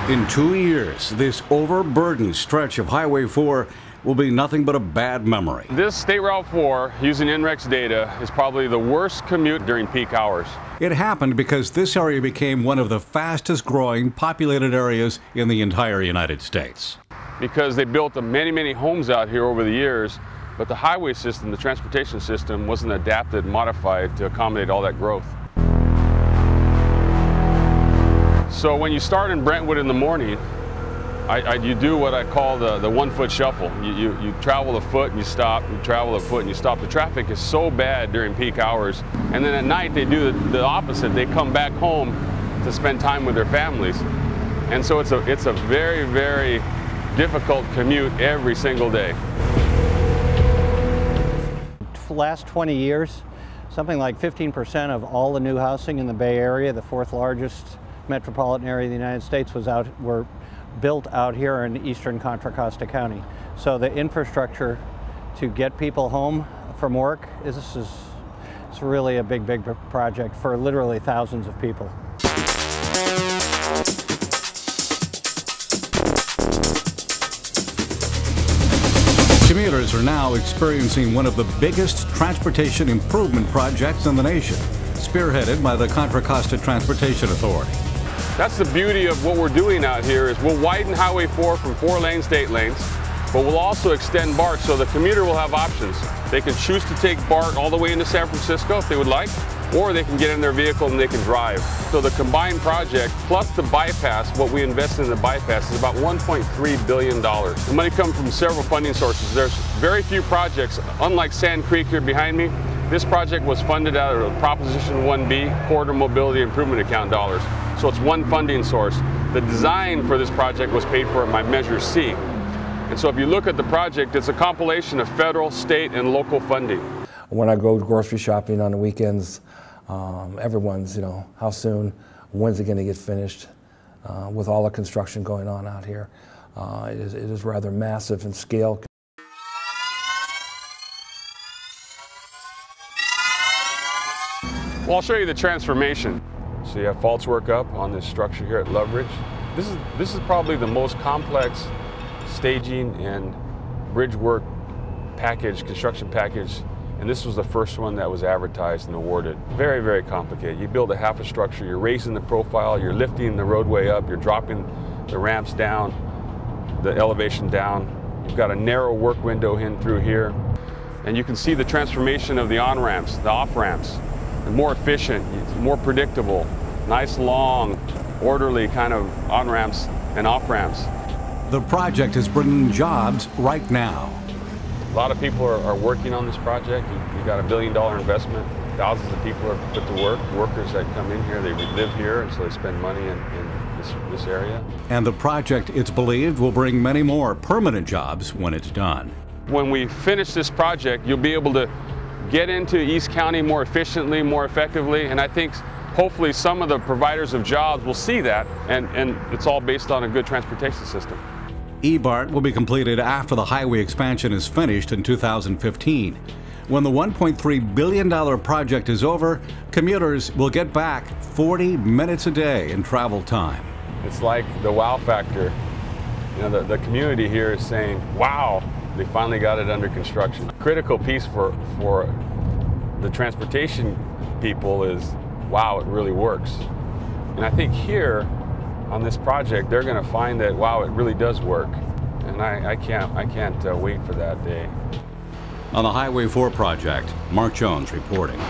In 2 years, this overburdened stretch of Highway 4 will be nothing but a bad memory. This State Route 4, using NREX data, is probably the worst commute during peak hours. It happened because this area became one of the fastest growing populated areas in the entire United States. Because they built many homes out here over the years, but the highway system, the transportation system, wasn't adapted, modified to accommodate all that growth. So when you start in Brentwood in the morning, you do what I call the 1 foot shuffle. You travel a foot and you stop, you travel a foot and you stop. The traffic is so bad during peak hours. And then at night they do the opposite. They come back home to spend time with their families. And so it's a very difficult commute every single day. For the last 20 years, something like 15% of all the new housing in the Bay Area, the 4th largest metropolitan area of the United States, were built out here in eastern Contra Costa County. So the infrastructure to get people home from work it's really a big project for literally thousands of people. Commuters are now experiencing one of the biggest transportation improvement projects in the nation, spearheaded by the Contra Costa Transportation Authority. That's the beauty of what we're doing out here is we'll widen Highway 4 from 4 lanes to 8 lanes, but we'll also extend BART so the commuter will have options. They can choose to take BART all the way into San Francisco if they would like, or they can get in their vehicle and they can drive. So the combined project plus the bypass, what we invested in the bypass, is about $1.3 billion. The money comes from several funding sources. There's very few projects, unlike Sand Creek here behind me. This project was funded out of Proposition 1B, Corridor Mobility Improvement Account dollars. So it's one funding source. The design for this project was paid for by Measure C. And so if you look at the project, it's a compilation of federal, state, and local funding. When I go grocery shopping on the weekends, everyone's, how soon, when's it going to get finished? With all the construction going on out here, it is rather massive in scale. Well, I'll show you the transformation. So you have false work up on this structure here at Loveridge. This is probably the most complex staging and bridge work package, construction package, and this was the first one that was advertised and awarded. Very complicated. You build a half a structure, you're raising the profile, you're lifting the roadway up, you're dropping the ramps down, the elevation down. You've got a narrow work window in through here, and you can see the transformation of the on-ramps, the off-ramps. More efficient, more predictable, nice long, orderly kind of on-ramps and off-ramps. The project is bringing jobs right now. A lot of people are working on this project. You've got $1 billion investment. Thousands of people are put to work. Workers that come in here, they live here, and so they spend money in this area. And the project, it's believed, will bring many more permanent jobs when it's done. When we finish this project, you'll be able to get into East County more efficiently, more effectively, and I think hopefully some of the providers of jobs will see that, and it's all based on a good transportation system. BART will be completed after the highway expansion is finished in 2015. When the $1.3 billion project is over, commuters will get back 40 minutes a day in travel time. It's like the wow factor. The community here is saying, wow, they finally got it under construction. A critical piece for the transportation people is, wow, it really works. And I think here on this project, they're going to find that, wow, it really does work. And I can't wait for that day. On the Highway 4 project, Mark Jones reporting.